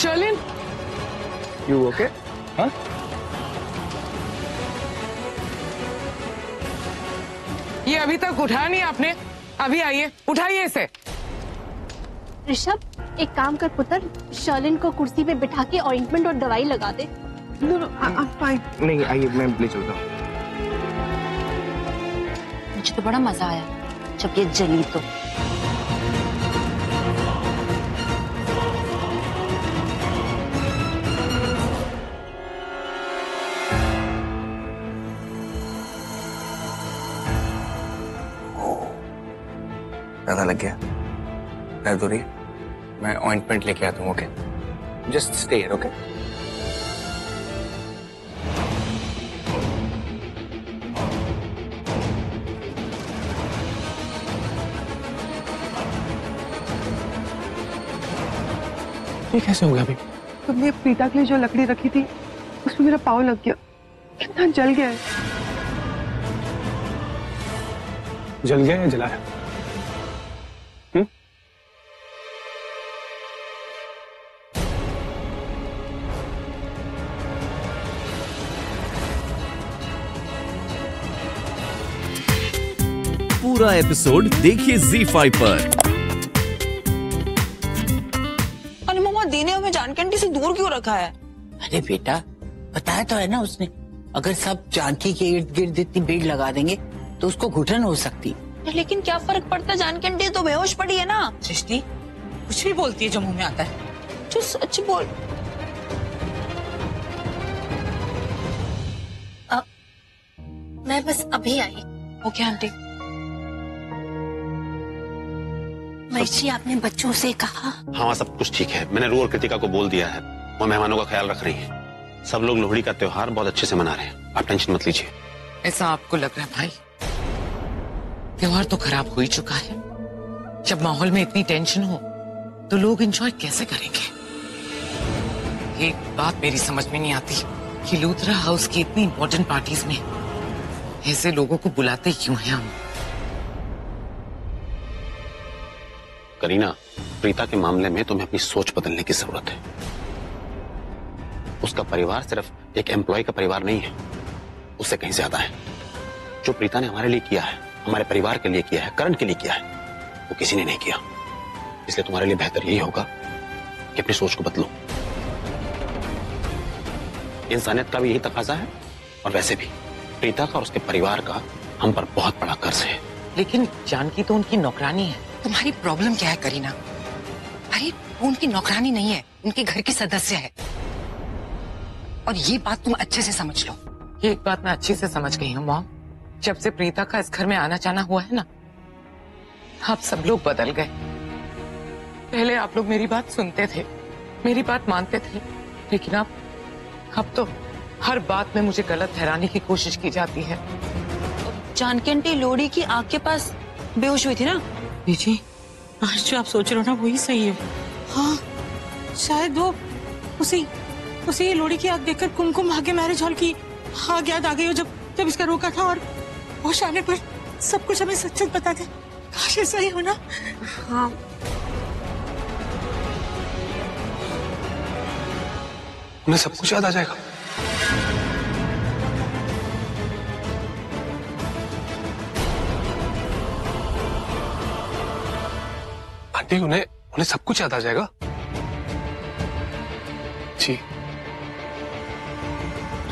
Sherlyn, you okay? हाँ? ये अभी तक उठाया नहीं आपने? अभी आइए, उठाइए इसे। ऋषभ, एक काम कर पुत्र, शर्लिन को कुर्सी पे बिठा के ऑइंटमेंट और दवाई लगा दे। No no, fine. नहीं, आइए, मैं ले चलता हूँ। मुझे तो बड़ा मजा आया जब ये जली तो। पता लग गया? दर्द हो रही है? मैं ऑइंटमेंट लेके आता हूँ, okay? Just stay here, okay? ये कैसे हो गया अभी? तुमने प्रीता के लिए जो लकड़ी रखी थी उसमें मेरा पाँव लग गया, कितना जल गया है। जल गया या जलाया? पूरा एपिसोड देखिए ZEE5 पर। अनुपमा दीने हमें जानकी से दूर क्यों रखा है? अरे बेटा, बताया तो है ना उसने, अगर सब जानकी के इर्द गिर्द इतनी भीड़ लगा देंगे तो उसको घुटन हो सकती। लेकिन क्या फर्क पड़ता है, जानकी तो बेहोश पड़ी है ना। सृष्टि कुछ भी बोलती है जो मुंह में आता है। जो सच बोल। मैं बस अभी आई। Okay aunty. महेश जी, आपने बच्चों से कहा? हाँ, सब कुछ ठीक है। मैंने रू और कृतिका को बोल दिया है, वो मेहमानों का ख्याल रख रही हैं। सब लोग लोहड़ी का त्योहार बहुत अच्छे से मना रहे हैं, आप टेंशन मत लीजिए। ऐसा आपको लग रहा है भाई? त्योहार तो खराब हो ही चुका है। जब माहौल में इतनी टेंशन हो तो लोग एंजॉय कैसे करेंगे? एक बात मेरी समझ में नहीं आती कि लूथरा हाउस की इतनी इम्पोर्टेंट पार्टीज में ऐसे लोगों को बुलाते क्यों हैं हम? करीना, प्रीता के मामले में तुम्हें अपनी सोच बदलने की जरूरत है। उसका परिवार सिर्फ एक एम्प्लॉय का परिवार नहीं है, उससे कहीं ज्यादा है। जो प्रीता ने हमारे लिए किया है, हमारे परिवार के लिए किया है, करण के लिए किया है, वो किसी ने नहीं किया। इसलिए तुम्हारे लिए बेहतर यही होगा कि अपनी सोच को बदलो। इंसानियत का भी यही तकाजा है, और वैसे भी प्रीता का और उसके परिवार का हम पर बहुत बड़ा कर्ज है। लेकिन जानकी तो उनकी नौकरानी है। तुम्हारी प्रॉब्लम क्या है करीना? अरे वो उनकी नौकरानी नहीं है, उनके घर की सदस्य है। और ये बात तुम अच्छे से समझ लो। ये एक बात मैं अच्छी से समझ गई हूँ मॉम। जब से प्रीता का इस घर में आना जाना हुआ है ना, आप सब लोग बदल गए। पहले आप लोग मेरी बात सुनते थे, मेरी बात मानते थे, लेकिन अब तो हर बात में मुझे गलत ठहराने की कोशिश की जाती है। जानकी आंटी लोहड़ी की आग के पास बेहोश हुई थी ना? जी, आज जो आप सोच रहे हो ना वही सही है। हाँ, शायद वो उसी ये लोहड़ी की आग देखकर कुमकुम भाग्य मैरिज हॉल की आग याद आ गई हो, जब इसका रोका था, और होश आने पर सब कुछ हमें सच सच बता दे। काश ऐसा ही हो ना। हाँ, उन्हें सब कुछ याद आ जाएगा। आंटी, उन्हें सब कुछ याद आ जाएगा? जी।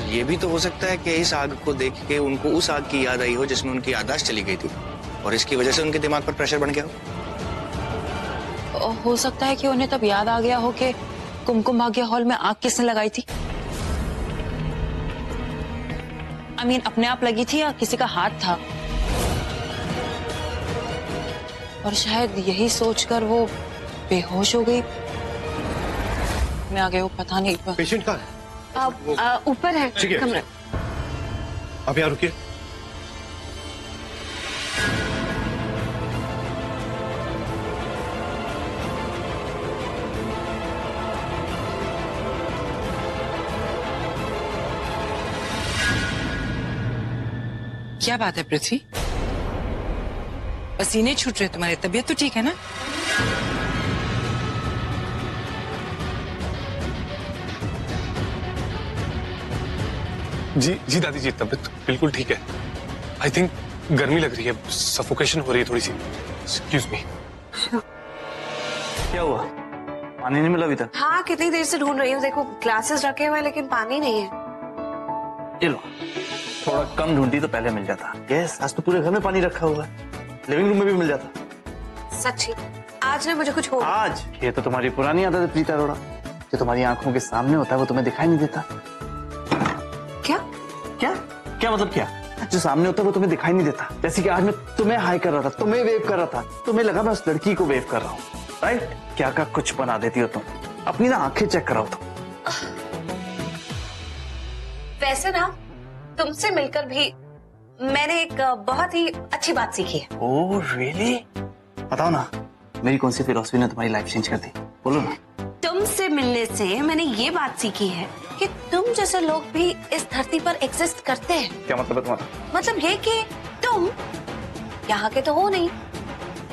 ये भी तो हो सकता है कि इस आग को देख के उनको उस आग की याद आई हो जिसमें उनकी याददाश्त चली गई थी, और इसकी वजह से उनके दिमाग पर प्रेशर बन गया हो सकता है कि उन्हें तब याद आ गया हो कि कुमकुम भाग्य हॉल में आग किसने लगाई थी। अपने आप लगी थी या किसी का हाथ था? और शायद यही सोचकर वो बेहोश हो गई। मैं आगे वो पता नहीं। पेशेंट कहाँ है? ऊपर है कमरा। आप यहाँ रुकिए। क्या बात है पृथ्वी? पसीने छूट रहे तुम्हारे, तबीयत तो ठीक है ना? जी दादी जी, तबीयत बिल्कुल ठीक है। आई थिंक गर्मी लग रही है, सफोकेशन हो रही है थोड़ी सी। Excuse me. क्या हुआ? पानी नहीं मिला अभी तक? हाँ, कितनी देर से ढूंढ रही हूँ। देखो ग्लासेस रखे हुए हैं लेकिन पानी नहीं है। ये लो, थोड़ा कम ढूंढती तो पहले मिल जाता। यस, आज तो पूरे घर में पानी रखा हुआ है, लिविंग रूम में भी मिल जाता। सच्ची आज ना मुझे कुछ हो। आज? ये तो तुम्हारी पुरानी आदत है प्रीता अरोड़ा, जो तुम्हारी आंखों के सामने होता है वो तुम्हें दिखाई नहीं देता। क्या क्या क्या मतलब क्या? जो सामने होता है वो तुम्हें दिखाई नहीं देता। जैसे कि आज मैं तुम्हें हाई कर रहा था, तुम्हें वेव कर रहा था, तुम्हें लगा मैं उस लड़की को वेव कर रहा हूँ, राइट? क्या का कुछ बना देती हो तुम। अपनी ना आंखें चेक कराओ तुम। वैसे ना तुमसे मिलकर भी मैंने एक बहुत ही अच्छी बात सीखी है। Oh really? बताओ ना, मेरी कौन सी फिलॉसफी ने तुम्हारी लाइफ चेंज कर दी? बोलो ना। तुमसे मिलने से मैंने ये बात सीखी है कि तुम जैसे लोग भी इस धरती पर एग्जिस्ट करते हैं। क्या मतलब है तुम्हारा? मतलब ये कि तुम यहाँ के तो हो नहीं,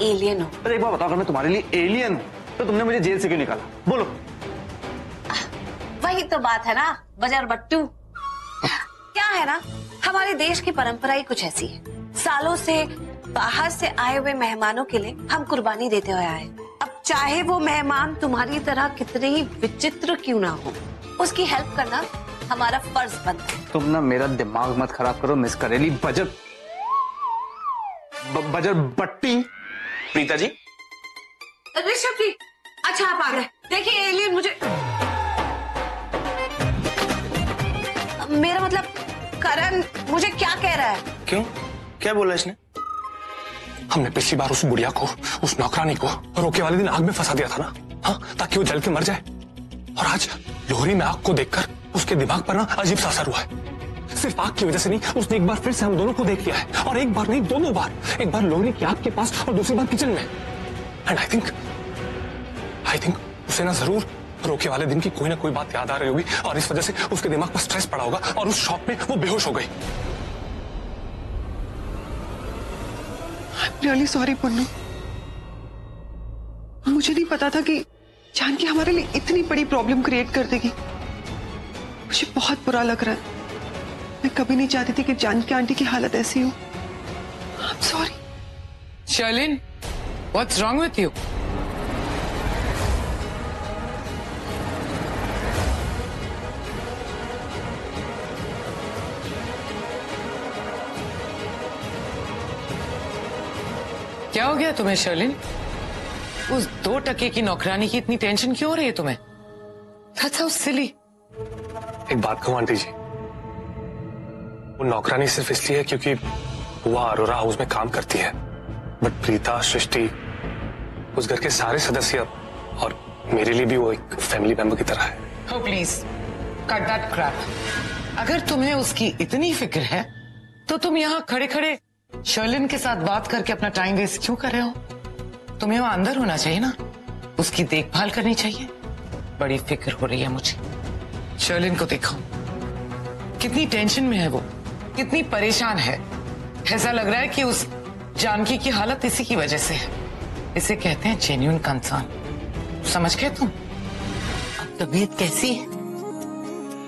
एलियन हो। अरे एक बार बताओ, अगर मैं तुम्हारे लिए एलियन हूँ तो तुमने मुझे जेल से क्यों निकाला? बोलो। वही तो बात है ना बजर बट्टू। क्या है ना, हमारे देश की परंपरा ही कुछ ऐसी है। सालों से बाहर से आए हुए मेहमानों के लिए हम कुर्बानी देते हुए आए। अब चाहे वो मेहमान तुम्हारी तरह कितने ही विचित्र क्यों ना हो, उसकी हेल्प करना हमारा फर्ज बनता है। तुम ना मेरा दिमाग मत खराब करो मिस करेली बजर बट्टी। प्रीता जी। ऋषभ जी, अच्छा आप आ गए। देखिए एलियन मुझे, मेरा मतलब करण मुझे क्या कह रहा है? क्यों, क्या बोला इसने? हमने पिछली बार उस बुढ़िया को, उस नौकरानी को रोके वाले दिन आग में फंसा दिया था ना, हाँ, ताकि वो जल के मर जाए। और आज लोहरी में आग को देखकर उसके दिमाग पर ना अजीब सा असर हुआ है। सिर्फ आग की वजह से नहीं, उसने एक बार फिर से हम दोनों को देख लिया है, और एक बार नहीं दोनों बार। एक बार लोहरी की आग के पास और दूसरी बार किचन में। एंड आई थिंक उसे ना जरूर रोके वाले दिन की कोई ना कोई बात याद आ रही होगी, और इस वजह से उसके दिमाग पर स्ट्रेस पड़ा होगा और उस शॉक में वो बेहोश हो गई। रियली सॉरी पुन्नू, मुझे नहीं पता था कि जानकी हमारे लिए इतनी बड़ी प्रॉब्लम क्रिएट कर देगी। मुझे बहुत बुरा लग रहा है। मैं कभी नहीं चाहती थी कि जानकी आंटी की हालत ऐसी हो। I am sorry. Sherlyn, what's wrong with you? क्या हो गया तुम्हें शर्लिन? उस 2 टके की नौकरानी की इतनी टेंशन क्यों हो रही है तुम्हें? That's so silly। एक बात कहूं आंटी जी, वो नौकरानी सिर्फ इसलिए है क्योंकि बुआ अरोरा हाउस में काम करती है, बट प्रीता, सृष्टि, उस घर के सारे सदस्य और मेरे लिए भी वो एक फैमिली मेंबर की तरह है। Oh please, cut that crap। अगर तुम्हें उसकी इतनी फिक्र है तो तुम यहाँ खड़े खड़े शर्लिन के साथ बात करके अपना टाइम वेस्ट क्यों कर रहे हो? तुम्हें वहां अंदर होना चाहिए ना, उसकी देखभाल करनी चाहिए। बड़ी फिक्र हो रही है मुझे। शर्लिन को देखो, कितनी टेंशन में है वो, कितनी परेशान है। ऐसा लग रहा है कि उस जानकी की हालत इसी की वजह से है। इसे कहते हैं जेन्युइन कंसर्न। समझ गए तुम? अब तबीयत कैसी है?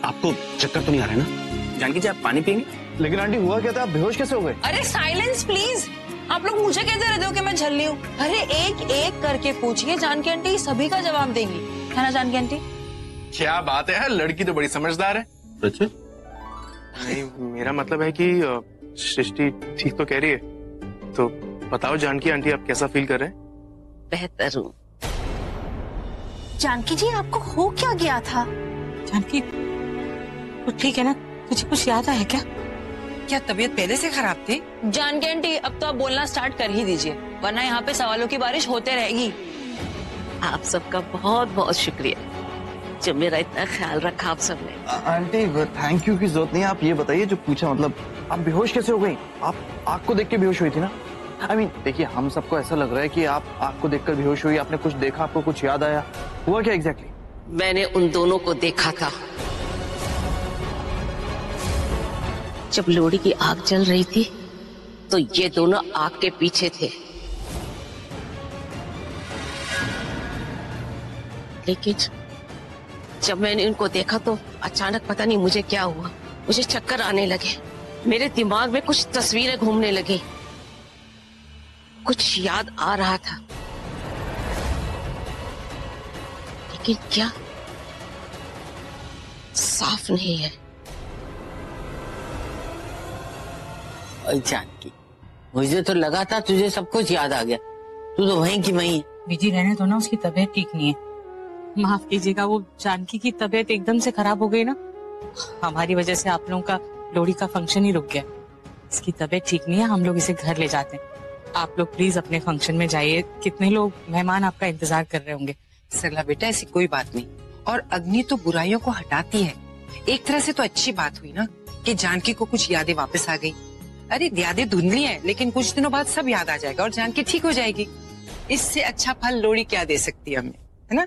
आपको चक्कर तो नहीं आ रहा है ना? जानकी जी, आप पानी पियेंगे? लेकिन आंटी हुआ क्या था, आप बेहोश कैसे हो गए? अरे साइलेंस प्लीज। आप लोग मुझे कहते रहते हो कि मैं झल्ली हूँ। अरे एक एक करके पूछिए, जानकी आंटी सभी का जवाब देंगी, है ना जानकी आंटी? क्या बात है, लड़की तो बड़ी समझदार है। अच्छा? नहीं, मेरा मतलब है कि सृष्टि ठीक तो कह रही है। तो बताओ जानकी आंटी, आप कैसा फील कर रहे हैं? बेहतर हूँ। जानकी जी, आपको हो क्या गया था? जानकी, तो ठीक है ना? तुझे कुछ याद आया क्या? क्या तबीयत पहले से खराब थी? जानकी आंटी, अब तो आप बोलना स्टार्ट कर ही दीजिए, वरना यहाँ पे सवालों की बारिश होते रहेगी। आप सबका बहुत बहुत शुक्रिया जो मेरा इतना ख्याल रखा आप सबने। आंटी थैंक यू की जरूरत नहीं है। आप ये बताइए जो पूछा, मतलब आप बेहोश कैसे हो गई? आप आग को देख के बेहोश हुई थी ना? आई मीन देखिए, हम सबको ऐसा लग रहा है कि आप आग को देखकर बेहोश हुई, आपने कुछ देखा, आपको कुछ याद आया, हुआ क्या एग्जैक्टली? मैंने उन दोनों को देखा था जब लोहड़ी की आग जल रही थी, तो ये दोनों आग के पीछे थे। लेकिन जब मैंने उनको देखा तो अचानक पता नहीं मुझे क्या हुआ, मुझे चक्कर आने लगे, मेरे दिमाग में कुछ तस्वीरें घूमने लगी, कुछ याद आ रहा था, लेकिन क्या साफ नहीं है। जानकी, मुझे तो लगा था तुझे सब कुछ याद आ गया, तू तो वहीं की वहीं है। बीजी रहने दो ना, उसकी तबीयत ठीक नहीं है। माफ कीजिएगा, वो जानकी की तबीयत एकदम से खराब हो गई ना, हमारी वजह से आप लोगों का लोहड़ी का फंक्शन ही रुक गया। इसकी तबीयत ठीक नहीं है, हम लोग इसे घर ले जाते हैं। आप लोग प्लीज अपने फंक्शन में जाइए, कितने लोग मेहमान आपका इंतजार कर रहे होंगे। सरला बेटा, ऐसी कोई बात नहीं, और अग्नि तो बुराइयों को हटाती है। एक तरह से तो अच्छी बात हुई ना कि जानकी को कुछ यादें वापस आ गई। अरे यादें धुंधली हैं, लेकिन कुछ दिनों बाद सब याद आ जाएगा और जानकी ठीक हो जाएगी। इससे अच्छा फल लोहड़ी क्या दे सकती है हमें, है ना?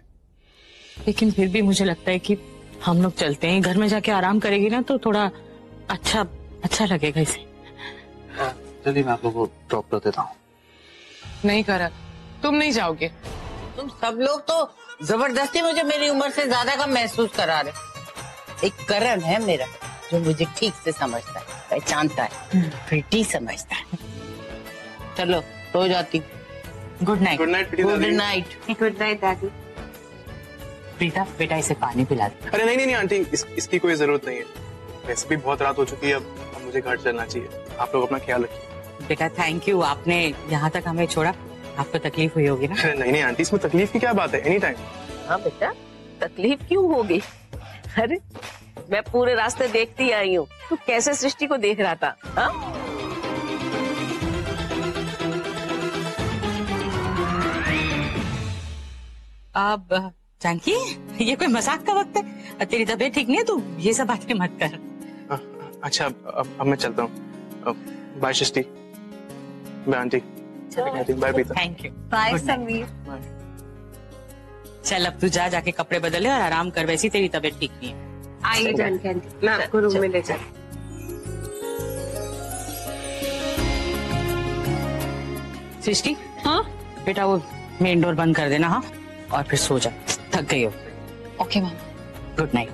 लेकिन फिर भी मुझे लगता है कि हम लोग चलते हैं, घर में जाके आराम करेगी ना तो थोड़ा अच्छा लगेगा इसे। चलिए मैं आप लोगों को ड्रॉप कर देता हूँ। नहीं करा, तुम नहीं जाओगे? तुम सब लोग तो जबरदस्ती मुझे मेरी उम्र से ज्यादा का महसूस करा रहे। एक करण है मेरा जो मुझे ठीक से समझता है, पहचानता है, प्रीति समझता है। चलो सो जाती। Good night. Good night. Good night. Good night दादी। प्रीता बेटा, इसे पानी पिला दे। अरे नहीं आंटी, इसकी कोई जरूरत नहीं है। वैसे भी बहुत रात हो चुकी है, अब मुझे घर चलना चाहिए। आप लोग अपना ख्याल रखिए। बेटा थैंक यू, आपने यहाँ तक हमें छोड़ा। आपको तकलीफ हुई होगी ना? नहीं आंटी, इसमें तकलीफ की क्या बात है, एनी टाइम। हाँ बेटा, तकलीफ क्यों होगी? अरे मैं पूरे रास्ते देखती आई हूँ, तू कैसे सृष्टि को देख रहा था। हा? अब जानकी, ये कोई मजाक का वक्त है? तेरी तबीयत ठीक नहीं है, तू ये सब बातें मत कर। अच्छा अब मैं चलता हूँ। Bye Srishti, bye aunty, bye Preeta. Thank you. Bye Sameer. चल अब तू जाके कपड़े बदले और आराम कर, वैसी तेरी तबीयत ठीक नहीं है। आइए जानकी आंटी, मैं आपको रूम में ले जाऊँ। सृष्टि, हाँ बेटा वो मेन डोर बंद कर देना। हाँ, और फिर सो जा, थक गई हो। Okay ma'am. Good night.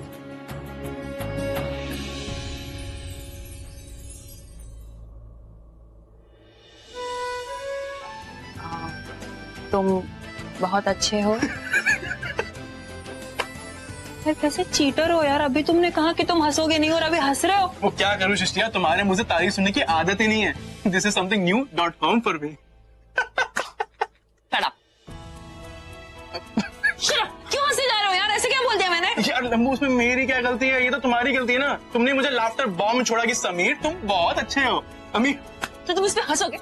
तुम बहुत अच्छे हो। यार कैसे चीटर हो यार, अभी तुमने कहा कि तुम हंसोगे नहीं और अभी हंस रहे हो। वो क्या करूं सृष्टिया, तुम्हारे मुझे तारीफ सुनने की आदत ही नहीं है। This is something new dot com for me. क्यों हंसे जा रहे हो यार, ऐसे क्या बोल दिया मैंने? यार लंबू, उसमें मेरी क्या गलती है? ये तो तुम्हारी गलती है ना, तुमने मुझे लाफ्टर बॉम्ब छोड़ा कि समीर तुम बहुत अच्छे हो। अम्मी तो तुम इस पे हंसोगे?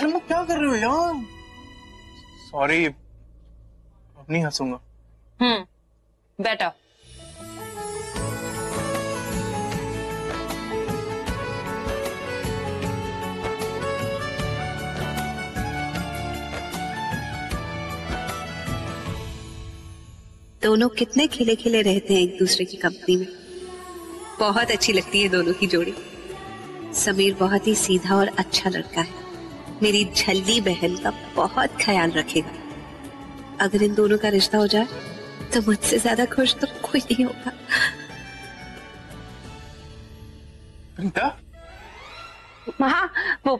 लंबू क्या कर रहे हो यार? सॉरी, अब नहीं हंसूंगा। बेटा दोनों कितने खिले खिले रहते हैं एक दूसरे की कंपनी में। बहुत अच्छी लगती है दोनों की जोड़ी। समीर बहुत ही सीधा और अच्छा लड़का है, मेरी झल्ली बहन का बहुत ख्याल रखेगा। अगर इन दोनों का रिश्ता हो जाए तो मुझसे ज्यादा खुश तो कोई नहीं होगा। प्रीता, हाँ वो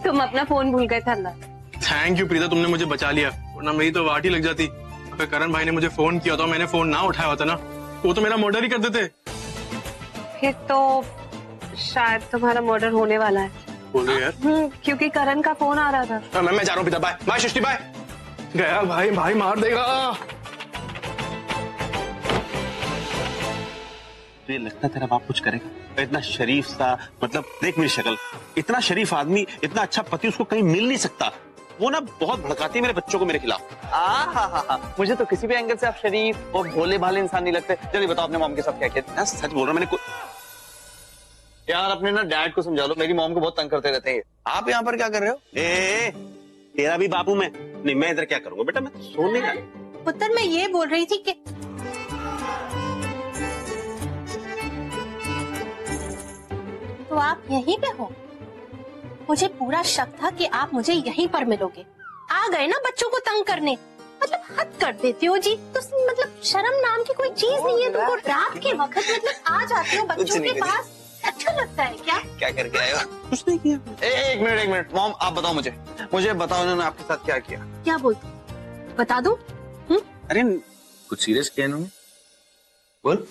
तुम अपना फोन भूल गए थे अंदर। थैंक यू प्रीता, तुमने मुझे बचा लिया, वरना मेरी तो वाट ही लग जाती। अगर करण भाई ने मुझे फोन किया तो मैंने फोन ना उठाया होता ना, वो तो मेरा मर्डर ही कर देते। फिर तो शायद तुम्हारा मर्डर होने वाला है। बोल रहे यार? क्योंकि करण का फोन आ रहा था। मैं जा रहा हूँ Preeta, bye bye Srishti, bye. गया भाई मार देगा। तो ये लगता तेरा बाप कुछ करेगा? इतना शरीफ सा, मतलब देख मेरी शक्ल, इतना शरीफ आदमी, इतना अच्छा पति उसको कहीं मिल नहीं सकता। वो ना बहुत भड़काती है मेरे बच्चों को मेरे खिलाफ। मुझे तो किसी भी एंगल से आप शरीफ और भोले भाले इंसान नहीं लगते। चलिए बताओ अपने मॉम के साथ क्या किया? सच बोल रहा मैंने। यार अपने ना डैड को समझा लो, मेरी मॉम को बहुत तंग करते रहते हैं। आप यहाँ पर क्या कर रहे हो? तेरा भी बापू मैं नहीं, मैं इधर क्या करूंगा बेटा, मैं तो सोने का। पुत्र मैं ये बोल रही थी कि तो आप यहीं पे हो? मुझे पूरा शक था कि आप मुझे यहीं पर मिलोगे। आ गए ना बच्चों को तंग करने, मतलब हद कर देते हो जी। तो मतलब शर्म नाम की कोई चीज नहीं है तुमको? रात के वक्त मतलब आ जाते हो बच्चों के पास, अच्छा लगता है क्या? क्या करके आए हो? कुछ नहीं किया। एक मिनट मॉम, आप बताओ मुझे बताओ उन्होंने आपके साथ क्या किया? क्या बोलते, बता दो? अरे कुछ सीरियस किया इन्होंने? बोल।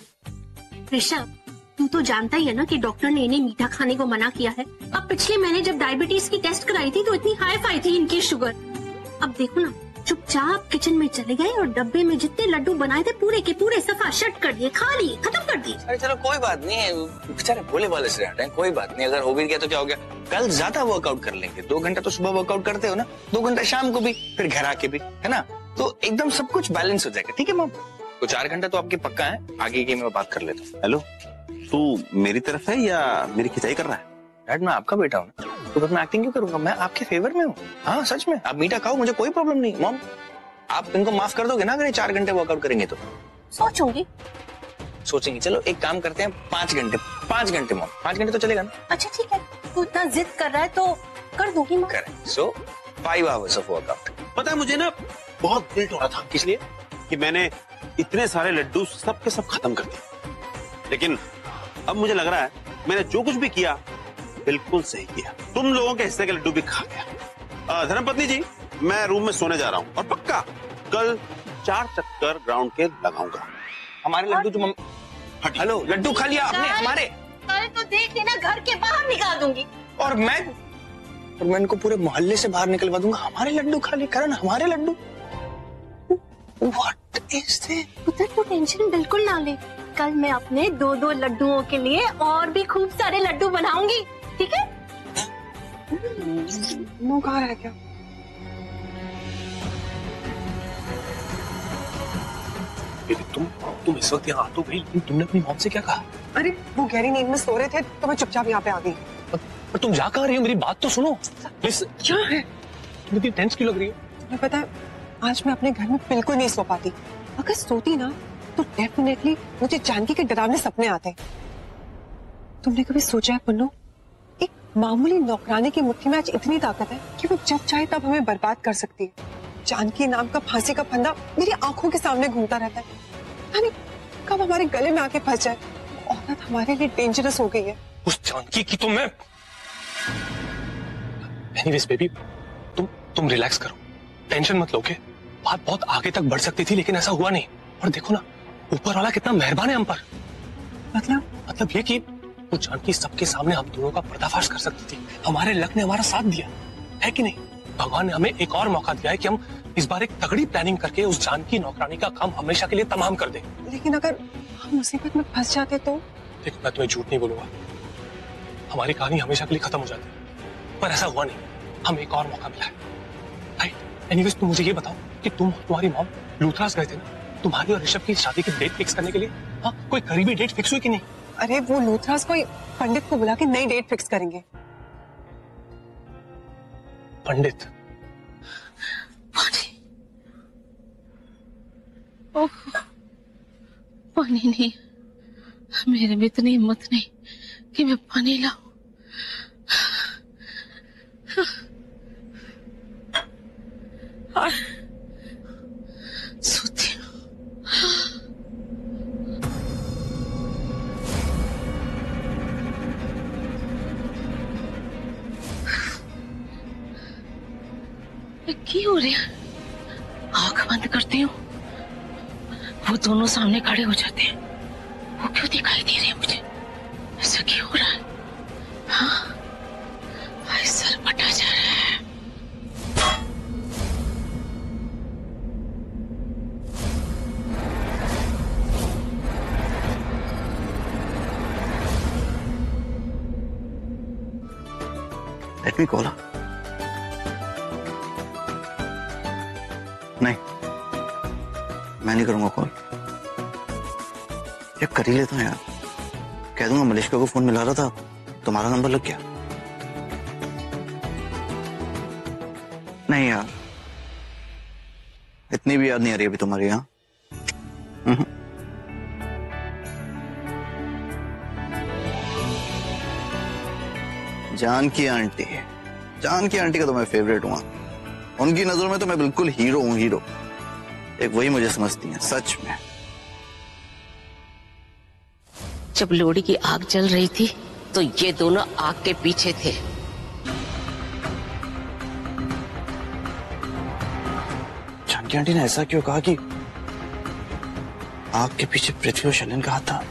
ऋषभ, तू तो जानता ही है ना कि डॉक्टर ने इन्हें मीठा खाने को मना किया है। अब पिछले महीने जब डायबिटीज की टेस्ट कराई थी तो इतनी हाई फाई थी इनकी शुगर। अब देखो ना, चुपचाप किचन में चले गए और डब्बे में जितने लड्डू बनाए थे पूरे के पूरे सफा शट कर दिए, खा लिए, खत्म कर दिए। अरे चलो कोई बात नहीं है, बेचारे भोले वाले से हटे, कोई बात नहीं। अगर हो भी गया तो क्या हो गया, कल ज्यादा वर्कआउट कर लेंगे। 2 घंटा तो सुबह वर्कआउट करते हो ना, 2 घंटा शाम को भी, फिर घर आके भी, है ना? तो एकदम सब कुछ बैलेंस हो जाएगा। ठीक है मॉम, तो 4 घंटा तो आपके पक्का है। आगे की मैं बात कर लेता हूँ। हेलो, तू मेरी तरफ है या मेरी खिंचाई कर रहा है? डैड मैं आपका बेटा हूँ ना, तो फिर मैं एक्टिंग क्यों करूंगा? मैं आपके फेवर में हूँ। हाँ सच में, आप मीठा खाओ, मुझे कोई प्रॉब्लम नहीं। मॉम आप इनको माफ कर दोगे ना अगर ये 4 घंटे वर्कआउट करेंगे तो? सोचूंगी। सोचेंगे, चलो एक काम करते हैं, 5 घंटे। 5 घंटे मॉम, 5 घंटे तो चलेगा ना? अच्छा ठीक है, तू इतना जिद कर रहा है तो कर दूंगी मैं। करें। सो 5 आवर्स ऑफ वर्कआउट। पता है मुझे ना बहुत गिल्ट हो रहा था, किस लिए कि मैंने इतने सारे लड्डू सब के सब खत्म कर दिए, लेकिन अब मुझे लग रहा है मैंने जो कुछ भी किया बिल्कुल सही किया। तुम लोगों के हिस्से के लड्डू भी खा गया। धर्मपत्नी जी, मैं रूम में सोने जा रहा हूँ और पक्का कल 4 चक्कर ग्राउंड के लगाऊंगा। हमारे लड्डू जो हेलो, लड्डू खा लिया आपने हमारे? कल तो देख लेना, घर के बाहर निकाल दूंगी। और मैं इनको पूरे मोहल्ले से बाहर निकलवा दूंगा। हमारे लड्डू खा लिए, करण हमारे लड्डू। What is this? पुत्र तू टेंशन बिल्कुल ना ले, कल मैं अपने 2-2 लड्डुओं के लिए और भी खूब सारे लड्डू बनाऊंगी, ठीक है? मुंह कहाँ रह गया? तुम इस वक्त यहाँ आ तो गई, लेकिन तुमने अपनी मॉम से क्या कहा? अरे वो गहरी नींद में सो रहे थे तो मैं चुपचाप यहाँ पे आ गई। पर तुम जा कहाँ रही हो? मेरी बात तो सुनो प्लीज। क्या है? तुम इतनी टेंस क्यों लग रही हो? तुम्हें पता है, आज मैं अपने घर में बिल्कुल नहीं सो पाती। अगर सोती ना तो डेफिनेटली मुझे जानकी के डरावने सपने आते। तुमने कभी सोचा है पुन्नू, एक मामूली नौकरानी की मुट्ठी में आज इतनी ताकत है कि वो जब चाहे तब हमें बर्बाद कर सकती है। जानकी नाम का फांसी का फंदा मेरी आंखों के सामने घूमता रहता है, यानी कब हमारे गले में आके फंस जाए। औरत हमारे लिए डेंजरस हो गई है। उस जानकी की तो मैं। एनीवेज बेबी, तुम रिलैक्स करो, टेंशन मत लो। के बात बहुत आगे तक बढ़ सकती थी लेकिन ऐसा हुआ नहीं। और देखो ना, ऊपर वाला कितना मेहरबान है हम पर। मतलब ये कि वो जानकी सबके सामने हम दोनों का पर्दाफाश कर सकती थी। हमारे लक ने हमारा साथ दिया है कि नहीं? भगवान ने हमें एक और मौका दिया है कि हम इस बार एक तगड़ी प्लानिंग करके उस जानकी नौकरानी का काम हमेशा के लिए तमाम कर दें। लेकिन अगर हम मुसीबत में फंस जाते तो? देखो मैं तुम्हें झूठ नहीं बोलूंगा, हमारी कहानी हमेशा के लिए खत्म हो जाती, पर ऐसा हुआ नहीं। हमें एक और मौका मिला है, राइट? एनीवेज तुम मुझे ये बताओ कि तुम और तुम्हारी मॉम लूथरास गए थे ना तुम्हारी और ऋषभ की शादी की डेट फिक्स करने के लिए? हाँ, कोई करीबी डेट फिक्स हुई कि नहीं? अरे वो लूथरास कोई पंडित को बुला के नई डेट फिक्स करेंगे। पंडित? पानी नहीं, मेरे में इतनी हिम्मत नहीं कि मैं पानी लाऊं। सोती हूँ। क्या हो रहा है? आंख बंद करती हूँ, वो दोनों सामने खड़े हो जाते हैं। वो क्यों दिखाई दे रहे हैं मुझे? ऐसा क्यों हो रहा है? हाँ, सर पटा जा रहा है। Let me call. नहीं, मैं नहीं करूंगा कॉल। या कर ही लेता हूँ यार, कह दूंगा मलिश्का को फोन मिला रहा था, तुम्हारा नंबर लग गया। नहीं यार, इतनी भी याद नहीं आ रही अभी तुम्हारी। यहाँ जानकी आंटी का तो मैं फेवरेट हूँ। उनकी नजरों में तो मैं बिल्कुल हीरो हूँ, हीरो। एक वही मुझे समझती हैं सच में। जब लोड़ी की आग जल रही थी तो ये दोनों आग के पीछे थे। जानकी आंटी ने ऐसा क्यों कहा कि आग के पीछे पृथ्वी और शैलेन का हाथ था?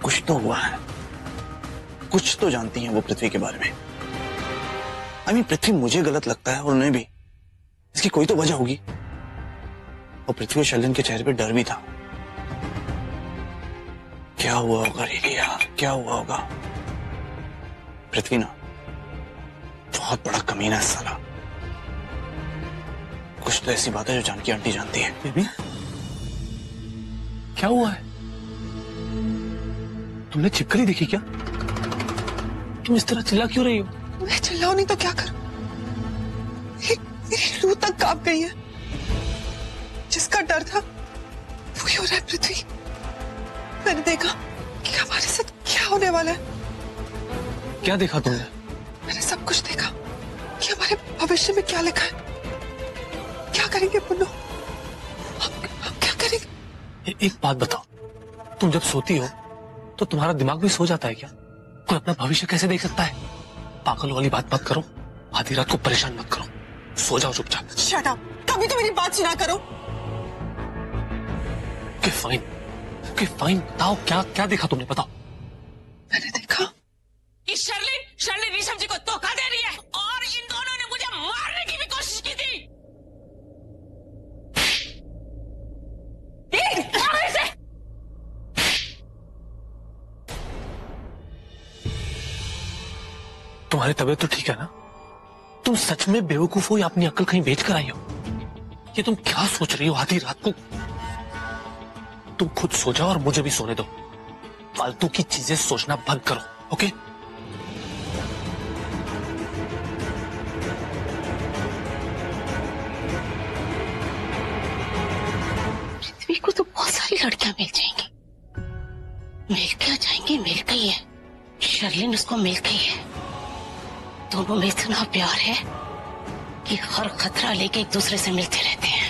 कुछ तो हुआ है, कुछ तो जानती हैं वो पृथ्वी के बारे में। I mean, पृथ्वी मुझे गलत लगता है और उन्हें भी। इसकी कोई तो वजह होगी। और पृथ्वी और शैलेन के चेहरे पे डर भी था। क्या हुआ होगा रिया, क्या हुआ होगा? पृथ्वी ना बहुत बड़ा कमीना है साला। कुछ तो ऐसी बात है जो जानकी आंटी जानती है। बेबी क्या हुआ है? तुमने छिपकली देखी क्या? तुम इस तरह चिल्ला क्यों रही हो? मैं चिल्लाऊं नहीं तो क्या करूं? मेरी रूह तक कांप गई है। जिसका डर था वही हो रहा है पृथ्वी। मैंने देखा कि हमारे साथ क्या होने वाला है। क्या देखा तुमने? मैंने सब कुछ देखा कि हमारे भविष्य में क्या लिखा है। क्या करेंगे पुन्नू? हम क्या करेंगे? एक बात बताओ, तुम जब सोती हो तो तुम्हारा दिमाग भी सो जाता है क्या? कोई अपना भविष्य कैसे देख सकता है? पागल वाली बात मत करो, आधी रात को परेशान मत करो, सो जाओ चुपचाप। शट अप, कभी तो मेरी बात सुना करो। ओके फाइन, बताओ क्या क्या देखा तुमने, बताओ। मैंने देखा कि शर्लिन ऋषभ जी को धोखा दे रही है और इन दोनों ने मुझे मारने की भी कोशिश की थी। तुम्हारी तबीयत तो ठीक है ना? तुम सच में बेवकूफ हो या अपनी अक्ल कहीं बेच कर आई हो? ये तुम क्या सोच रही हो आधी रात को? तुम खुद सो जाओ और मुझे भी सोने दो। फालतू की चीजें सोचना बंद करो, ओके? पृथ्वी को तो बहुत सारी लड़कियां मिल जाएंगी, मिल के आ जाएंगी, मिल गई है। शर्लिन उसको मिल गई है। दोनों में इतना प्यार है कि हर खतरा लेके एक दूसरे से मिलते रहते हैं।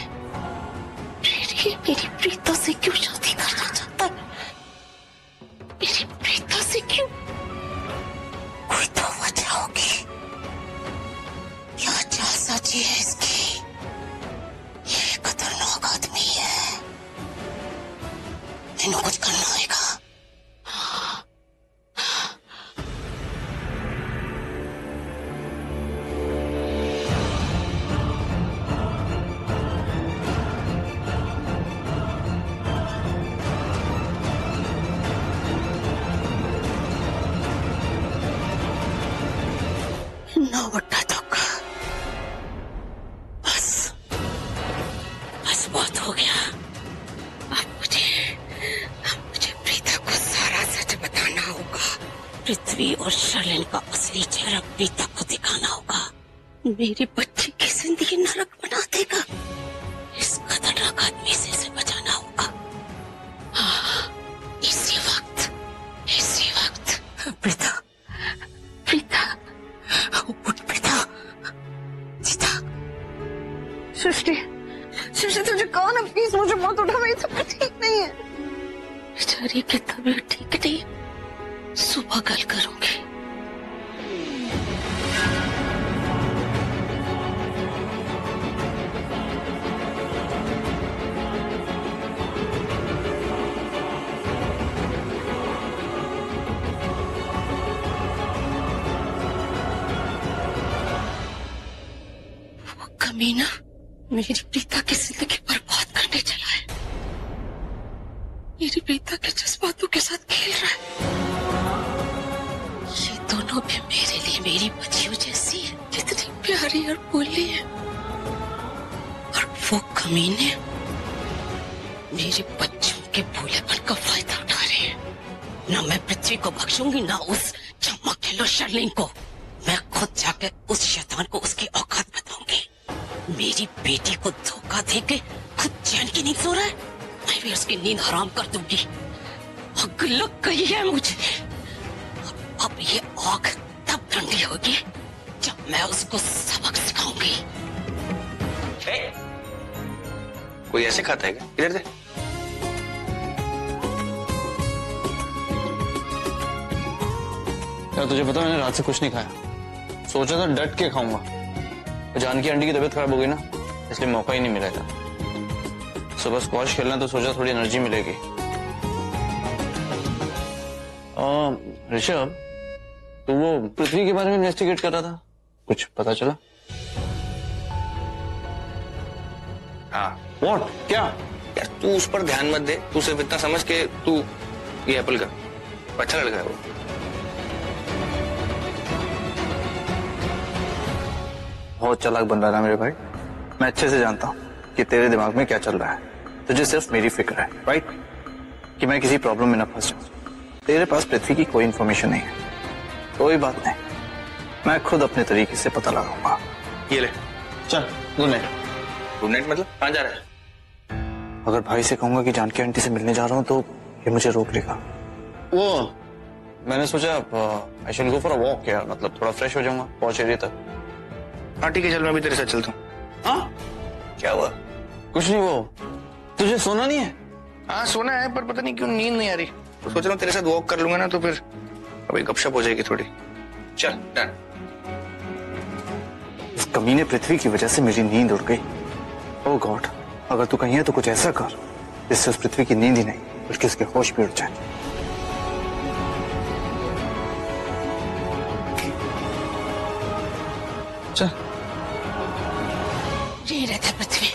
फिर ये मेरी प्रीता से क्यों शादी करना चाहता है? मेरी प्रीता से क्यों? कोई तो वजह होगी। क्या चालसाजी है इसकी? ये खतरनाक आदमी है। इन्हें कुछ करना होगा। ना बट्टा तक बस बहुत हो गया। अब मुझे प्रीता को सारा सच बताना होगा। पृथ्वी और शर्लिन का असली चेहरा प्रीता को दिखाना होगा। मेरी बच्ची की जिंदगी नरक बना देगा। इस खतरनाक आदमी से इसे बचाना होगा। हाँ, इसी वक्त प्रीता उठ प्रीता। सीता सृष्टि तुझे कौन है? प्लीज मुझे मत उठा, मेरी तबीयत ठीक नहीं है। बेचारी की तबीयत ठीक नहीं, सुबह कल करूंगी। कमीना मेरी प्रीता की जिंदगी बर्बाद करने चला है। मेरी प्रीता के जज्बातों के साथ खेल रहा है। ये दोनों भी मेरे लिए मेरी बच्चियों जैसी है, कितनी प्यारी और भोली है। और वो कमीने मेरे बच्चों के भोलेपन का फायदा उठा रहे हैं। ना मैं पृथ्वी को बख्शूंगी, ना उस चमकीलो शर्लिन को। मैं खुद जाकर उस शैतान को उसकी औकात बताऊंगी। मेरी बेटी को धोखा देके खुद चैन की नींद सो रहा है, मैं भी उसकी नींद हराम कर दूंगी। आग लग गई है मुझे। अब ये आग तब ठंडी होगी जब मैं उसको सबक सिखाऊंगी। कोई ऐसे खाता है क्या? इधर दे। यार तुझे पता मैंने रात से कुछ नहीं खाया, सोचा था डट के खाऊंगा, तो जानकी आंटी की तबीयत खराब हो गई ना, इसलिए मौका ही नहीं मिला था। सुबह स्क्वॉश खेलना तो सोचा थोड़ी एनर्जी मिलेगी। ऋषभ, तो वो पृथ्वी के बारे में इन्वेस्टिगेट कर रहा था, कुछ पता चला? हाँ। व्हाट? क्या? यार तू उस पर ध्यान मत दे, तू सिर्फ इतना समझ के तू ये एप्पल का अच्छा लड़का है वो। बहुत चालाक बन रहा है मेरे भाई। मैं अच्छे से जानता हूँ कि तेरे दिमाग में क्या चल रहा है। तुझे सिर्फ मेरी फिक्र है, राइट? कि मैं किसी प्रॉब्लम में न फंस जाऊं। तेरे पास पृथ्वी की कोई इंफॉर्मेशन नहीं है। कोई बात नहीं, मैं खुद अपने तरीके से पता लगाऊंगा। ये ले। चल, गुड नाइट। गुड नाइट मतलब कहाँ जा रहा है? अगर भाई से कहूंगा कि जानकी आंटी से मिलने जा रहा हूँ तो ये मुझे रोक लेगा। वो मैंने सोचा आई शैल गो फॉर अ वॉक यार, मतलब थोड़ा फ्रेश हो जाऊंगा पहुंच एरिया तक। हाँ ठीक है, चल मैं भी तेरे साथ चलता हूँ। हाँ? क्या हुआ? कुछ नहीं, वो तुझे सोना नहीं है? हाँ सोना है, पर पता नहीं क्यों नींद नहीं आ रही, तो सोच रहा हूँ तेरे साथ वॉक कर लूंगा ना, तो फिर अभी गपशप हो जाएगी थोड़ी। चल डन। इस कमीने पृथ्वी की वजह से मेरी नींद उड़ गई। ओह गॉड, अगर तू कहीं है तो कुछ ऐसा कर जिससे उस पृथ्वी की नींद ही नहीं बल्कि उसके होश भी उड़ जाए। चल। ये रहता पृथ्वी।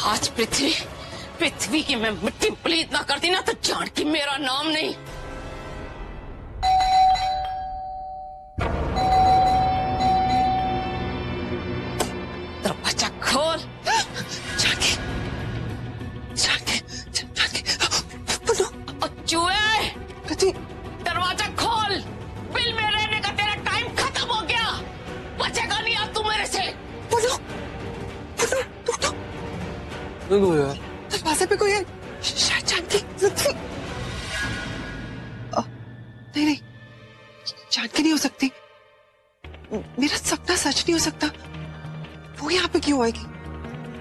आज पृथ्वी की मैं मिट्टी प्लीत ना करती ना तो जानकी मेरा नाम नहीं। दरवाजा खोल। जानकी चूहे, दरवाजा खोल। बिल में रहने का तेरा टाइम खत्म हो गया, बचेगा नहीं अब तू मेरे से। बोलो यार, दरवाजे पे कोई है, शायद जानकी। नहीं, जानकी नहीं हो सकती। मेरा सपना सच नहीं हो सकता। वो यहाँ पे क्यों आएगी?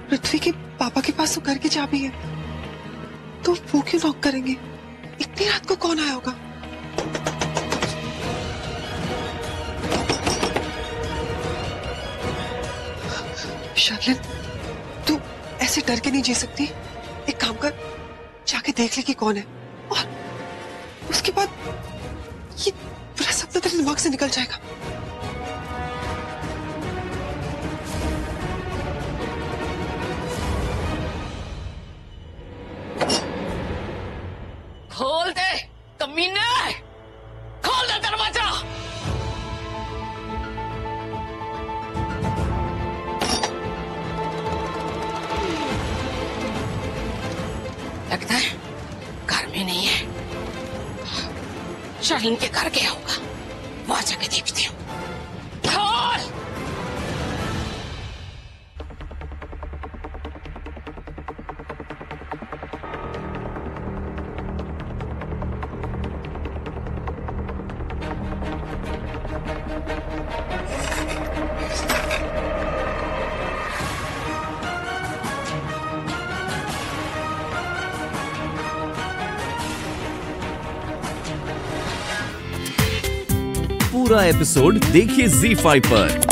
पृथ्वी के पापा के पास तो घर की चाबी है, तो वो क्यों नॉक करेंगे? इतनी रात को कौन आया होगा? शार्लिन, तू ऐसे डर के नहीं जी सकती। एक काम कर, जाके देख ले कि कौन है, और उसके बाद ये पूरा सपना तेरे दिमाग से निकल जाएगा। खोल दे कमीने, खोल दे दरवाजा। लगता है घर में नहीं है, शाहीन के घर गया होगा, वहां जाके देखती हूँ। खोल। पूरा एपिसोड देखिए ZEE5 पर।